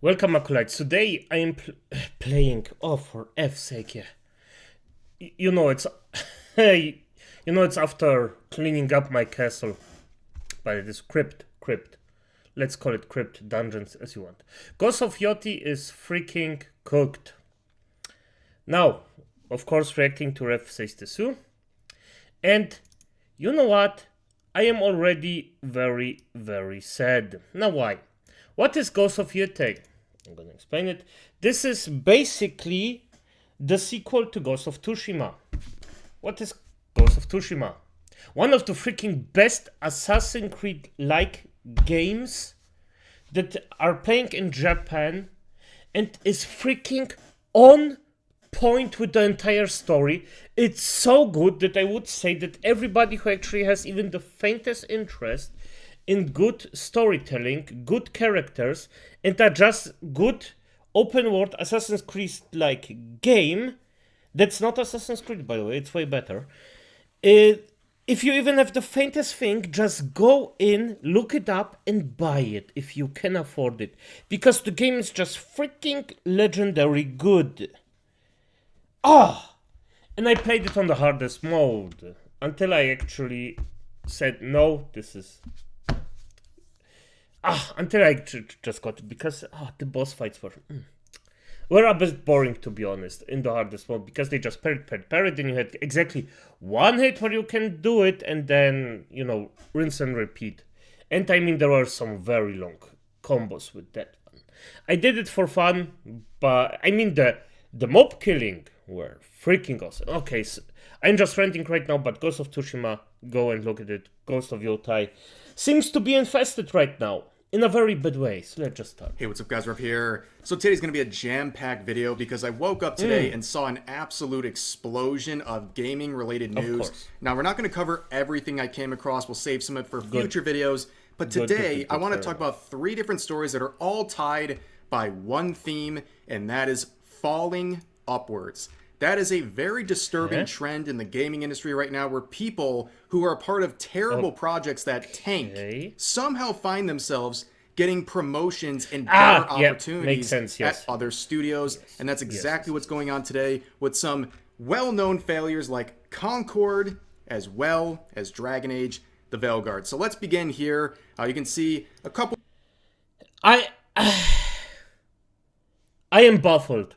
Welcome, Acolytes. Today I am playing. Oh, for F's sake, yeah. You know it's, hey, it's after cleaning up my castle, but it is crypt. Let's call it crypt dungeons as you want. Ghost of Yotei is freaking cooked. Now, of course, reacting to Ref says Tesu, and you know what? I am already very, very sad. Now, why? What is Ghost of Yotei? I'm gonna explain it. This is basically the sequel to Ghost of Tsushima. What is Ghost of Tsushima? One of the freaking best Assassin's Creed-like games that are playing in Japan and is freaking on point with the entire story. It's so good that I would say that everybody who actually has even the faintest interest in good storytelling, good characters, and a just good open world Assassin's Creed like game. That's not Assassin's Creed, by the way, it's way better. If you even have the faintest thing, just go in, look it up, and buy it if you can afford it. Because the game is just freaking legendary good. Ah! And I played it on the hardest mode until I actually said, no, this is... until I just got it, because the boss fights were a bit boring, to be honest, in the hardest mode, because they just parried, and you had exactly one hit where you can do it, and then, rinse and repeat. And I mean, there were some very long combos with that one. I did it for fun, but I mean, the mob killing were freaking awesome. Okay, so I'm just ranting right now, but Ghost of Tsushima, go and look at it. Ghost of Yotei seems to be infested right now. In a very bad way, so let's just start. Hey, what's up guys, Ruff here. So today's going to be a jam-packed video because I woke up today and saw an absolute explosion of gaming-related news. Now, we're not going to cover everything I came across. We'll save some of it for future videos. But today, I want to talk about 3 different stories that are all tied by one theme, and that is falling upwards. That is a very disturbing trend in the gaming industry right now, where people who are a part of terrible projects that tank somehow find themselves getting promotions and better opportunities at other studios. And that's exactly what's going on today with some well-known failures like Concord, as well as Dragon Age the Veilguard. So let's begin here. You can see a couple... I am baffled.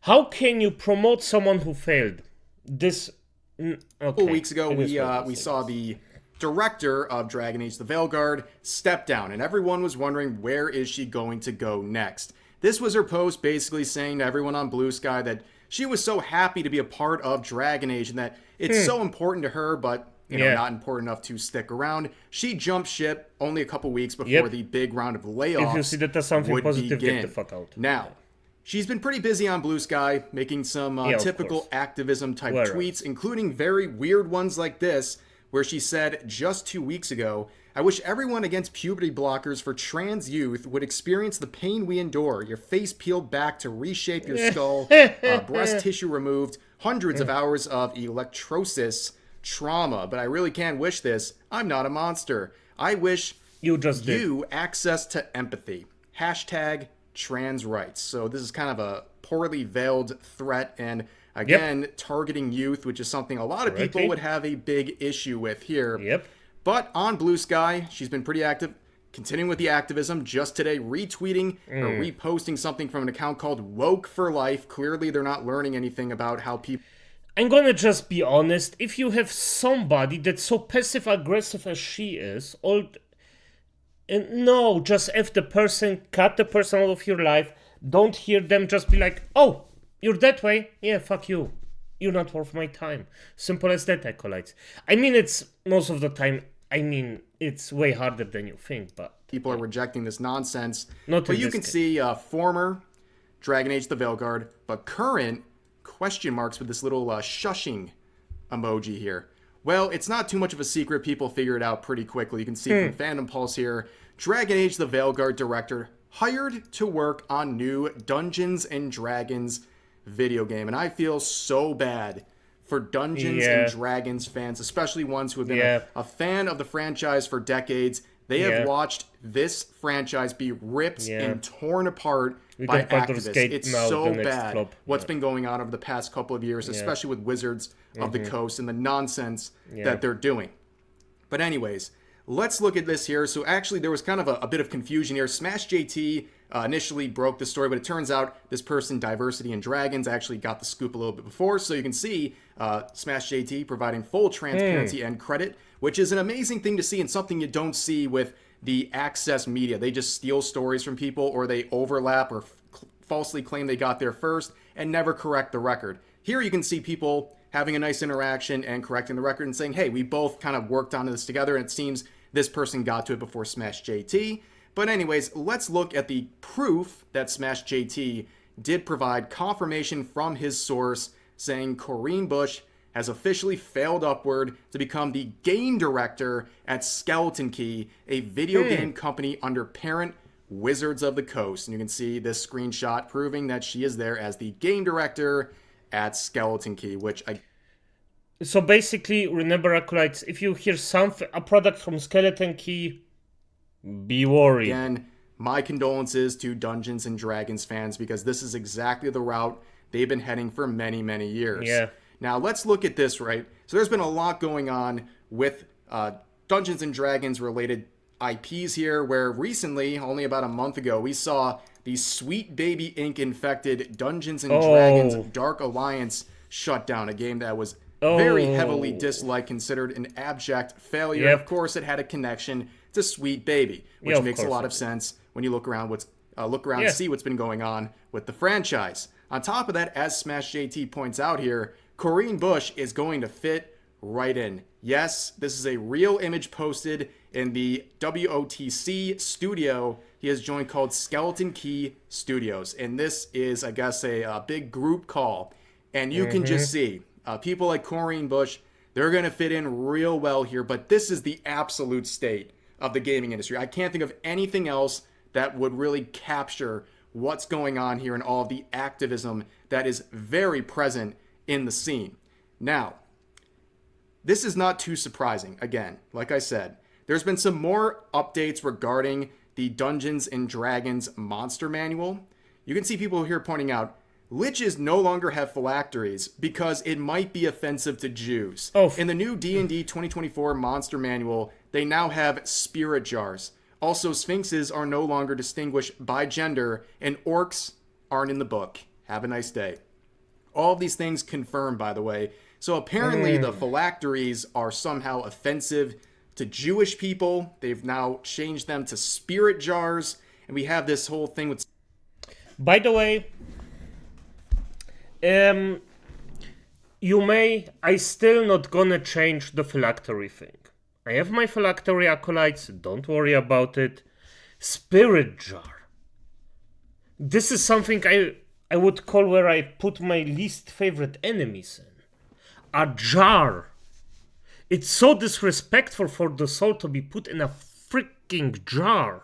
How can you promote someone who failed? This a couple weeks ago, we saw the director of Dragon Age the Veilguard step down, and everyone was wondering, where is she going to go next? This was her post basically saying to everyone on Blue Sky that she was so happy to be a part of Dragon Age and that it's so important to her, but not important enough to stick around. She jumped ship only a couple weeks before the big round of layoffs. If you see that there's something positive, get the fuck out. Now, she's been pretty busy on Blue Sky, making some typical activism-type tweets, including very weird ones like this, where she said just 2 weeks ago, "I wish everyone against puberty blockers for trans youth would experience the pain we endure. Your face peeled back to reshape your skull, breast tissue removed, hundreds of hours of electrosis trauma. But I really can't wish this. I'm not a monster. I wish you access to empathy. Hashtag trans rights." So this is kind of a poorly veiled threat, and again, targeting youth, which is something a lot of people would have a big issue with here. But on Blue Sky, she's been pretty active, continuing with the activism. Just today, retweeting or reposting something from an account called Woke for Life. Clearly, they're not learning anything about how people... I'm gonna just be honest. If you have somebody that's so passive-aggressive as she is, no, just F the person, cut the person out of your life, don't hear them, just be like, oh, you're that way? Yeah, fuck you. You're not worth my time. Simple as that, Acolytes. I mean, it's most of the time, it's way harder than you think, but... People are rejecting this nonsense. But you can see former Dragon Age the Veilguard, but current question marks with this little shushing emoji here. Well, it's not too much of a secret. People figure it out pretty quickly. You can see from Fandom Pulse here, Dragon Age the Veilguard director hired to work on new Dungeons and Dragons video game. And I feel so bad for Dungeons and Dragons fans, especially ones who have been a fan of the franchise for decades. They have watched this franchise be ripped and torn apart by activists. It's so bad what's been going on over the past couple of years, especially with Wizards of the Coast and the nonsense that they're doing. But anyways, let's look at this here. So actually, there was kind of a bit of confusion here. Smash JT initially broke the story, but it turns out this person, Diversity and Dragons, actually got the scoop a little bit before. So you can see Smash JT providing full transparency and credit, which is an amazing thing to see and something you don't see with the access media. They just steal stories from people, or they overlap or falsely claim they got there first and never correct the record. Here you can see people having a nice interaction and correcting the record and saying, hey, we both kind of worked on this together, and it seems this person got to it before Smash JT. But anyways, let's look at the proof that Smash JT did provide confirmation from his source saying Corrine Bush has officially failed upward to become the game director at Skeleton Key, a video game company under parent Wizards of the Coast. And you can see this screenshot proving that she is there as the game director at Skeleton Key, which I... So basically, remember, Acolytes, if you hear a product from Skeleton Key, be worried. Again, my condolences to Dungeons and Dragons fans, because this is exactly the route they've been heading for many, many years. Yeah. Now, let's look at this, right? So there's been a lot going on with Dungeons and Dragons related IPs here, where recently, only about a month ago, we saw the Sweet Baby Ink infected Dungeons and Dragons Dark Alliance shut down, a game that was very heavily disliked, considered an abject failure. Of course, it had a connection to Sweet Baby, which makes a lot of sense when you look around and see what's been going on with the franchise. On top of that, as Smash JT points out here, Corrine Bush is going to fit right in. Yes, this is a real image posted in the WOTC studio he has joined called Skeleton Key Studios. And this is, I guess, a big group call. And you can just see people like Corrine Bush, they're going to fit in real well here. But this is the absolute state of the gaming industry. I can't think of anything else that would really capture what's going on here and all of the activism that is very present in the scene. Now, this is not too surprising. Again, like I said, there's been some more updates regarding the Dungeons and Dragons Monster Manual. You can see people here pointing out, Liches no longer have phylacteries because it might be offensive to Jews. In the new D&D 2024 Monster Manual, they now have spirit jars. Also, sphinxes are no longer distinguished by gender, and orcs aren't in the book. Have a nice day. All of these things confirmed, by the way. So apparently the phylacteries are somehow offensive to Jewish people. They've now changed them to spirit jars. And we have this whole thing with... By the way, I still not gonna change the phylactery thing. I have my phylactery, Acolytes. Don't worry about it. Spirit jar. This is something I would call where I put my least favorite enemies in. A jar. It's so disrespectful for the soul to be put in a freaking jar.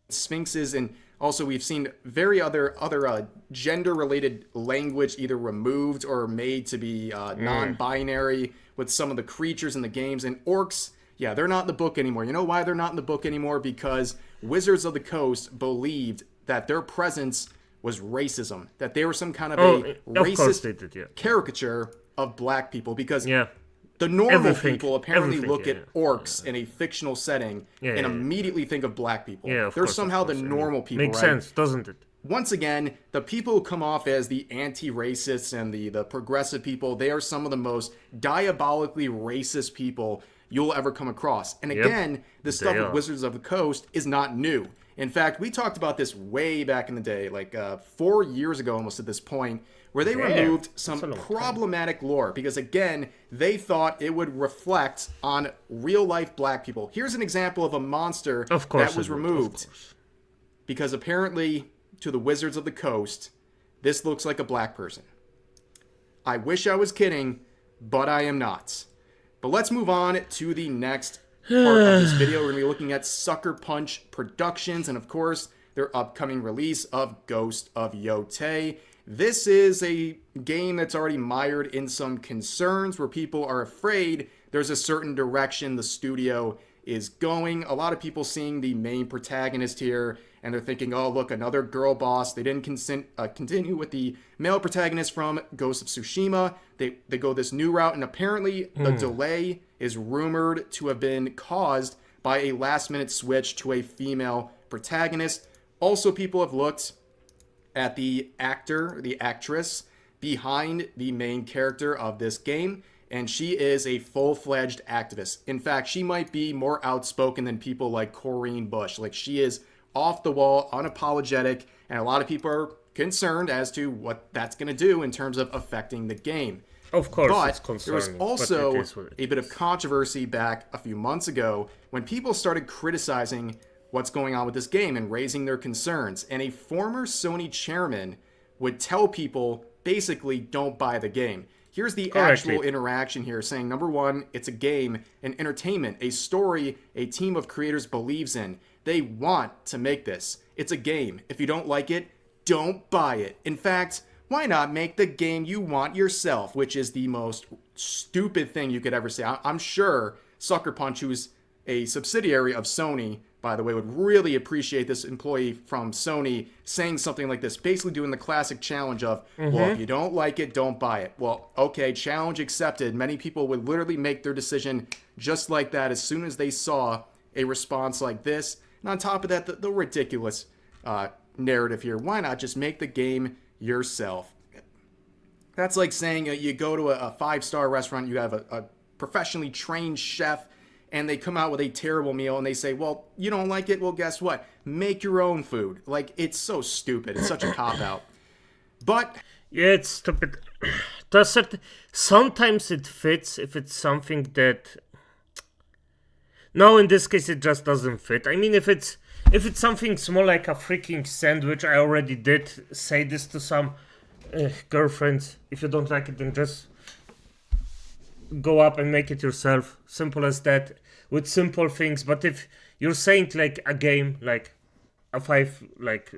Sphinxes, and also we've seen other gender-related language either removed or made to be non-binary with some of the creatures in the games. And orcs, yeah, they're not in the book anymore. You know why they're not in the book anymore? Because Wizards of the Coast believed that their presence was racism, that they were some kind of a racist caricature of black people, because the normal people apparently look at orcs in a fictional setting and immediately think of black people. They're somehow the normal people, Makes sense, doesn't it? Once again, the people who come off as the anti-racists and the progressive people, they are some of the most diabolically racist people you'll ever come across. And again, the stuff with Wizards of the Coast is not new. In fact, we talked about this way back in the day, like 4 years ago almost at this point, where they removed some problematic lore because, again, they thought it would reflect on real-life black people. Here's an example of a monster that was removed because apparently, to the Wizards of the Coast, this looks like a black person. I wish I was kidding, but I am not. But let's move on to the next part of this video. We're going to be looking at Sucker Punch Productions and, of course, their upcoming release of Ghost of Yotei. This is a game that's already mired in some concerns where people are afraid there's a certain direction the studio is going. A lot of people seeing the main protagonist here, and they're thinking, oh, look, another girl boss. They didn't continue with the male protagonist from Ghost of Tsushima. They go this new route, and apparently the delay is rumored to have been caused by a last-minute switch to a female protagonist. Also, people have looked at the actor, the actress behind the main character of this game, and she is a full-fledged activist. In fact, she might be more outspoken than people like Corrine Bush. Like, she is off the wall, unapologetic, and a lot of people are concerned as to what that's going to do in terms of affecting the game. Of course, but it's concerning, there was also a bit is. of controversy back a few months ago when people started criticizing what's going on with this game and raising their concerns. And a former Sony chairman would tell people, basically, don't buy the game. Here's the actual interaction here saying, number one, it's a game, an entertainment, a story a team of creators believes in. They want to make this. It's a game. If you don't like it, don't buy it. In fact, why not make the game you want yourself, which is the most stupid thing you could ever say. I'm sure Sucker Punch, who's a subsidiary of Sony, by the way, would really appreciate this employee from Sony saying something like this, basically doing the classic challenge of, well, if you don't like it, don't buy it. Well, okay, challenge accepted. Many people would literally make their decision just like that as soon as they saw a response like this. And on top of that, the ridiculous narrative here. Why not just make the game yourself? That's like saying you go to a five-star restaurant, you have a professionally trained chef, and they come out with a terrible meal, and they say, well, you don't like it? Well, guess what? Make your own food. Like, it's so stupid. It's such a cop-out. But yeah, it's stupid. Sometimes it fits if it's something that... No, in this case, it just doesn't fit. I mean, if it's something small like a freaking sandwich, I already did say this to some girlfriends. If you don't like it, then just go up and make it yourself. Simple as that, with simple things. But if you're saying like a game, like a 5 like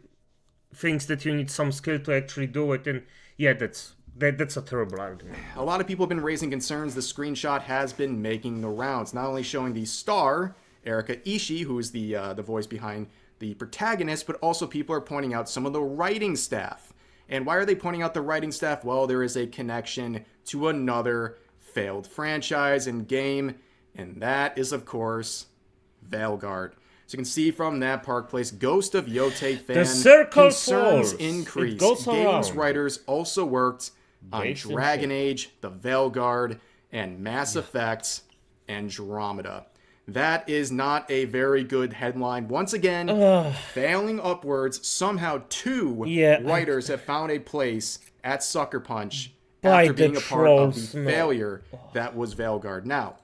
things that you need some skill to actually do it, then yeah, that's a terrible argument. A lot of people have been raising concerns. The screenshot has been making the rounds, not only showing the star Erika Ishii, who is the voice behind the protagonist, but also people are pointing out some of the writing staff. And why are they pointing out the writing staff? Well, there is a connection to another failed franchise and game, and that is, of course, Veilguard. So you can see from that Park Place, Ghost of Yotei fan concerns increase. Games writers also worked on Dragon Age, the Veilguard, and Mass Effect Andromeda. That is not a very good headline. Once again, failing upwards. Somehow two writers have found a place at Sucker Punch after being a part of the failure that was Veilguard. Now,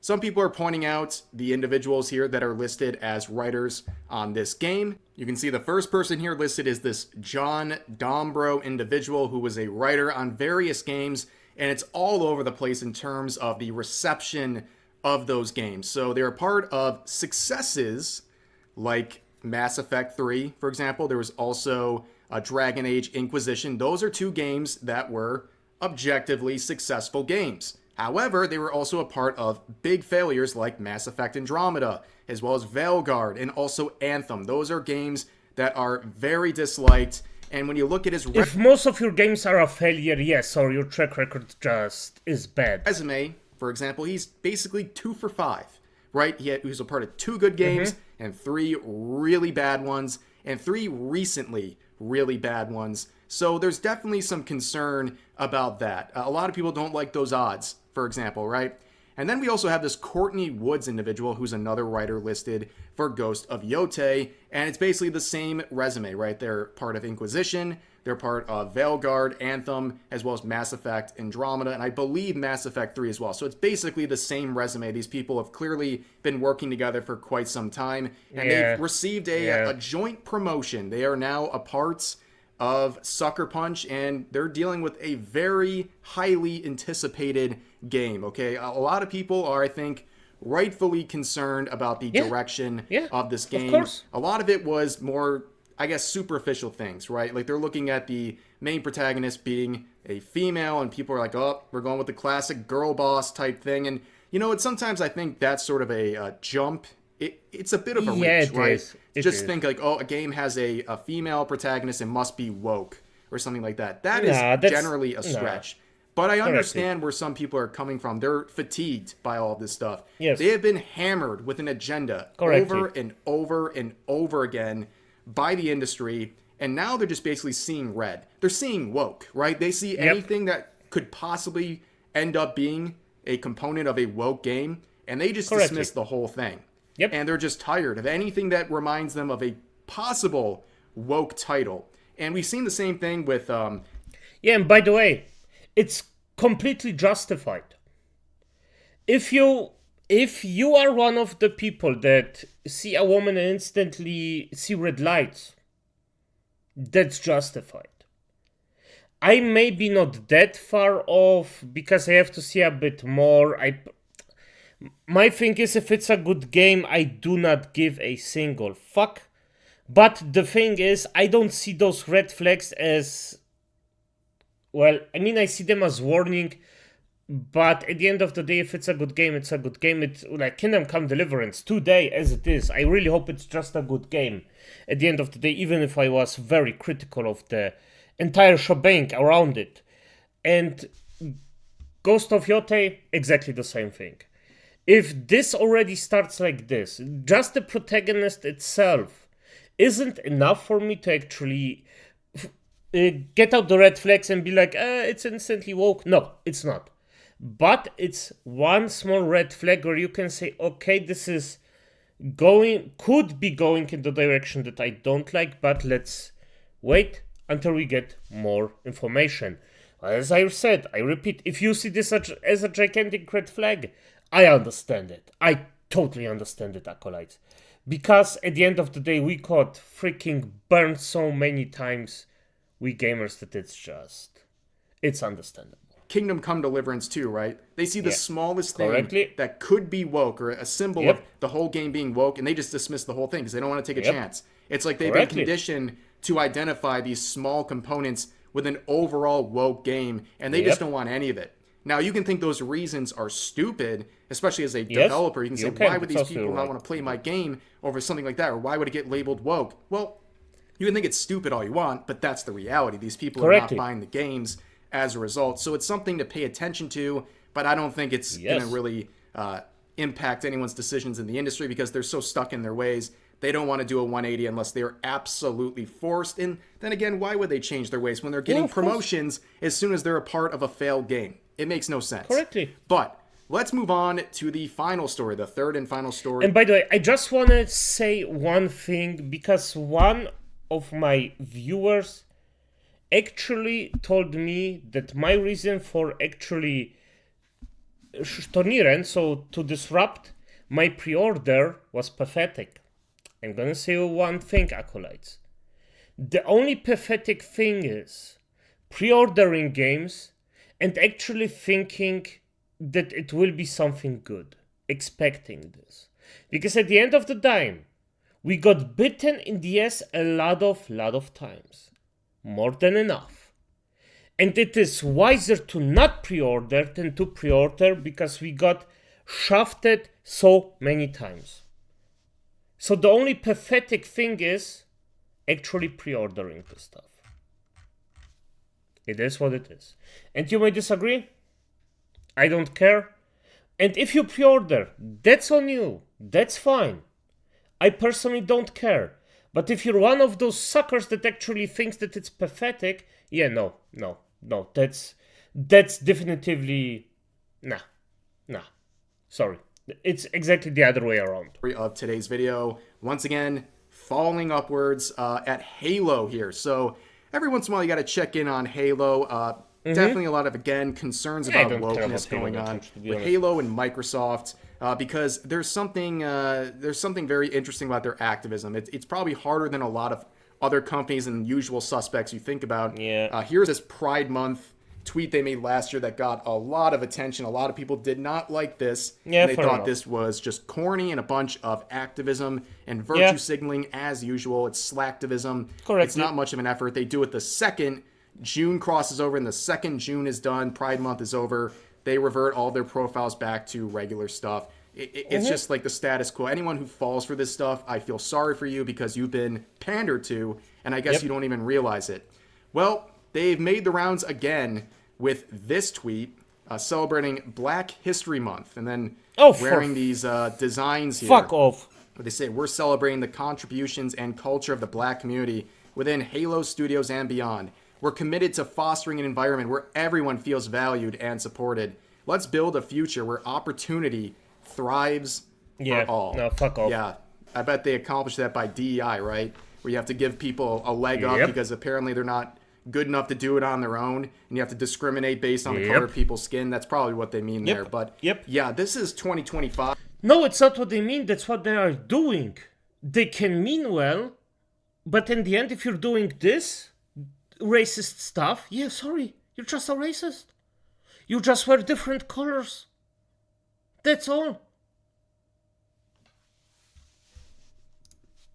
some people are pointing out the individuals here that are listed as writers on this game. You can see the first person here listed is this John Dombrow individual who was a writer on various games, and it's all over the place in terms of the reception of those games. So they're a part of successes like Mass Effect 3, for example. There was also Dragon Age Inquisition. Those are two games that were objectively successful games. However, they were also a part of big failures like Mass Effect Andromeda, as well as Veilguard, and also Anthem. Those are games that are very disliked, and when you look at his... If most of your games are a failure, yes, or your track record just is bad. Resume, for example, he's basically 2 for 5, right? He was a part of 2 good games, and 3 really bad ones, and 3 recently really bad ones. So there's definitely some concern about that. A lot of people don't like those odds, for example, right? And then we also have this Courtney Woods individual who's another writer listed for Ghost of Yotei, and it's basically the same resume, right? They're part of Inquisition, they're part of Veilguard, Anthem, as well as Mass Effect Andromeda, and I believe Mass Effect 3 as well. So it's basically the same resume. These people have clearly been working together for quite some time, and they've received a joint promotion. They are now a part of Sucker Punch, and they're dealing with a very highly anticipated game, okay? A lot of people are, I think, rightfully concerned about the direction of this game. Of course. A lot of it was more, I guess, superficial things, right? Like, they're looking at the main protagonist being a female, and people are like, oh, we're going with the classic girl boss type thing, and Sometimes I think that's sort of a jump. It's a bit of a reach, right? Just think like, oh, a game has a female protagonist and must be woke or something like that. That's generally a stretch. But I understand where some people are coming from. They're fatigued by all this stuff. Yes. They have been hammered with an agenda over and over and over again by the industry. And now they're just basically seeing red. They're seeing woke, right? They see anything that could possibly end up being a component of a woke game, and they just dismiss the whole thing. Yep. And they're just tired of anything that reminds them of a possible woke title. And we've seen the same thing with... and by the way, it's completely justified. If you are one of the people that see a woman and instantly see red lights, that's justified. I may be not that far off because I have to see a bit more. My thing is, if it's a good game, I do not give a single fuck. But the thing is, I don't see those red flags as... Well, I mean, I see them as warning. But at the end of the day, if it's a good game, it's a good game. It's like Kingdom Come Deliverance, today as it is. I really hope it's just a good game. At the end of the day, even if I was very critical of the entire shebang around it. And Ghost of Yotei, exactly the same thing. If this already starts like this, just the protagonist itself isn't enough for me to actually get out the red flags and be like, it's instantly woke. No, it's not. But it's one small red flag where you can say, okay, this is could be going in the direction that I don't like, but let's wait until we get more information. As I said, I repeat, if you see this as a gigantic red flag, I understand it. I totally understand it, Acolytes. Because at the end of the day, we got freaking burned so many times, we gamers, that it's understandable. Kingdom Come Deliverance 2, right? They see the smallest thing that could be woke or a symbol of the whole game being woke, and they just dismiss the whole thing because they don't want to take a chance. It's like they've been conditioned to identify these small components with an overall woke game, and they just don't want any of it. Now, you can think those reasons are stupid, especially as a developer. You can say, why would these people not want to play my game over something like that? Or why would it get labeled woke? Well, you can think it's stupid all you want, but that's the reality. These people are not buying the games as a result. So it's something to pay attention to, but I don't think it's going to really impact anyone's decisions in the industry because they're so stuck in their ways. They don't want to do a 180 unless they're absolutely forced. And then again, why would they change their ways when they're getting promotions as soon as they're a part of a failed game? It makes no sense. But let's move on to the final story, the third and final story. And by the way, I just want to say one thing, because one of my viewers actually told me that my reason for actually stornieren, so to disrupt my pre-order, was pathetic. I'm gonna say one thing, Acolytes. The only pathetic thing is pre-ordering games and actually thinking that it will be something good, expecting this. Because at the end of the time, we got bitten in the ass a lot of times. More than enough. And it is wiser to not pre-order than to pre-order, because we got shafted so many times. So the only pathetic thing is actually pre-ordering the stuff. It is what it is. And you may disagree. I don't care. And if you pre-order, that's on you. That's fine. I personally don't care. But if you're one of those suckers that actually thinks that it's pathetic, no. That's definitively... Nah. Sorry. It's exactly the other way around. Of today's video, once again, falling upwards at Halo here. So every once in a while, you got to check in on Halo. Definitely a lot of, again, concerns about wokeness going on with Halo and Microsoft, because there's something very interesting about their activism. It's probably harder than a lot of other companies and usual suspects you think about. Here's this Pride Month tweet they made last year that got a lot of attention. A lot of people did not like this. And they thought this was just corny and a bunch of activism and virtue signaling as usual. It's slacktivism. It's not much of an effort. They do it the second June crosses over, and the second June is done, Pride Month is over. they revert all their profiles back to regular stuff. It's just like the status quo. Anyone who falls for this stuff, I feel sorry for you because you've been pandered to, and I guess you don't even realize it. Well, they've made the rounds again with this tweet celebrating Black History Month, and then wearing these designs here. Fuck off. They say, we're celebrating the contributions and culture of the Black community within Halo Studios and beyond. We're committed to fostering an environment where everyone feels valued and supported. Let's build a future where opportunity thrives for all. No, fuck off. Yeah, I bet they accomplished that by DEI, right? Where you have to give people a leg up because apparently they're not good enough to do it on their own, and you have to discriminate based on the color of people's skin. That's probably what they mean there. But yeah, this is 2025. No, it's not what they mean. That's what they are doing. They can mean well, but in the end, if you're doing this racist stuff, sorry, you're just a racist. You just wear different colors. That's all.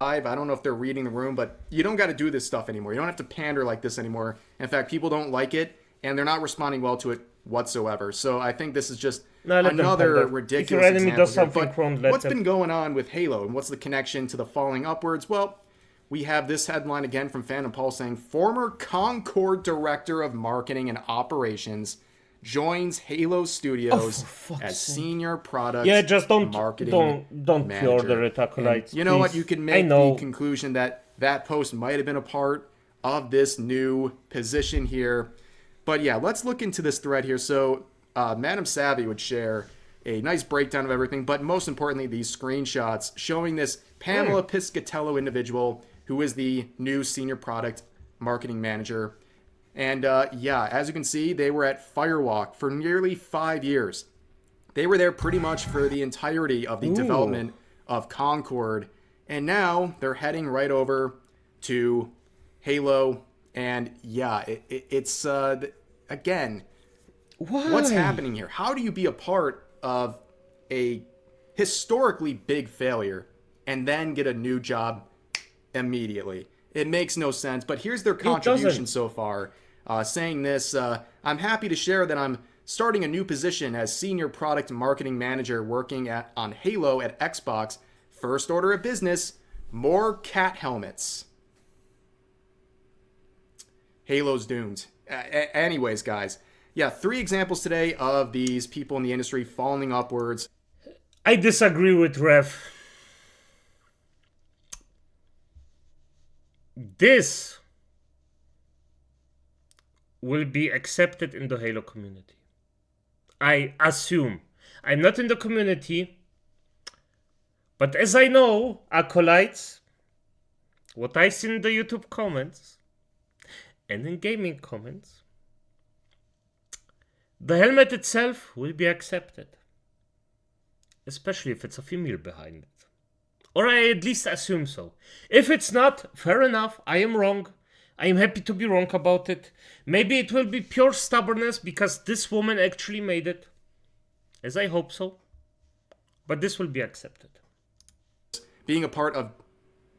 I don't know if they're reading the room, but you don't got to do this stuff anymore. You don't have to pander like this anymore. In fact, people don't like it, and they're not responding well to it whatsoever. So I think this is just another ridiculous example. But what's been going on with Halo, and what's the connection to the falling upwards? Well, we have this headline again from Phantom Pulse saying, former Concord Director of Marketing and Operations joins Halo Studios as senior product marketing don't manager. Pre-order it, acolytes. You know what? You can make the conclusion that that post might have been a part of this new position here. But yeah, let's look into this thread here. So Madam Savvy would share a nice breakdown of everything, but most importantly, these screenshots showing this Pamela Piscatello individual who is the new senior product marketing manager. And as you can see, they were at Firewalk for nearly 5 years. They were there pretty much for the entirety of the development of Concord. And now they're heading right over to Halo. And it's, again, what's happening here? How do you be a part of a historically big failure and then get a new job immediately? It makes no sense, but here's their contribution so far. Saying this, I'm happy to share that I'm starting a new position as Senior Product Marketing Manager working on Halo at Xbox. First order of business, more cat helmets. Halo's doomed. Anyways, guys. Yeah, 3 examples today of these people in the industry falling upwards. I disagree with Rev. This will be accepted in the Halo community. I assume. I'm not in the community, but as I know, acolytes, what I see in the YouTube comments and in gaming comments, the helmet itself will be accepted. Especially if it's a female behind it. Or I at least assume so. If it's not, fair enough, I am wrong. I am happy to be wrong about it. Maybe it will be pure stubbornness because this woman actually made it. As I hope so. But this will be accepted. Being a part of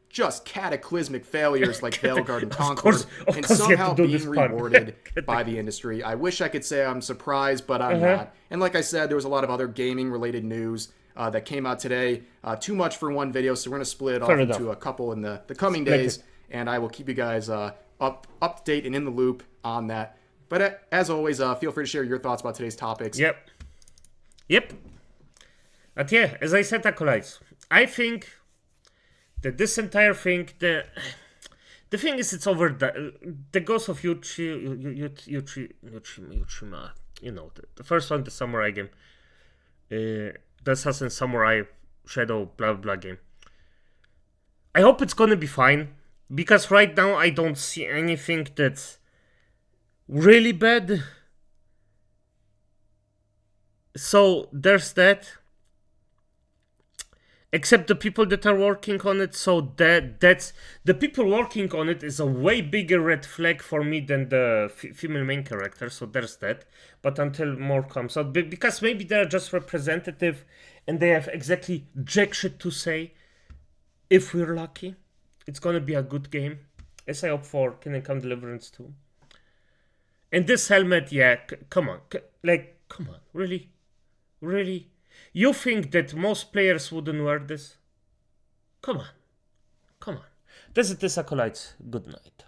just cataclysmic failures like Veilguard and Concord, and somehow being rewarded by the industry. I wish I could say I'm surprised, but I'm not. And like I said, there was a lot of other gaming-related news that came out today. Too much for one video, so we're going to split it off into a couple in the coming days, and I will keep you guys up to date and in the loop on that. But as always, feel free to share your thoughts about today's topics. Yep. But yeah, as I said, acolytes, I think that this entire thing, the thing is, it's over the Ghost of Tsushima, you know, the first one, the samurai game, the Assassin Samurai Shadow blah blah game. I hope it's gonna be fine, because right now I don't see anything that's really bad. So there's that. Except the people that are working on it, so that's the people working on it is a way bigger red flag for me than the female main character. So there's that. But until more comes out, because maybe they're just representative and they have exactly jack shit to say. If we're lucky, it's gonna be a good game, as I hope for Kingdom Come Deliverance 2. And this helmet, come on, Come on, really? Really? You think that most players wouldn't wear this? Come on. Come on. This is Acolytes. Good night.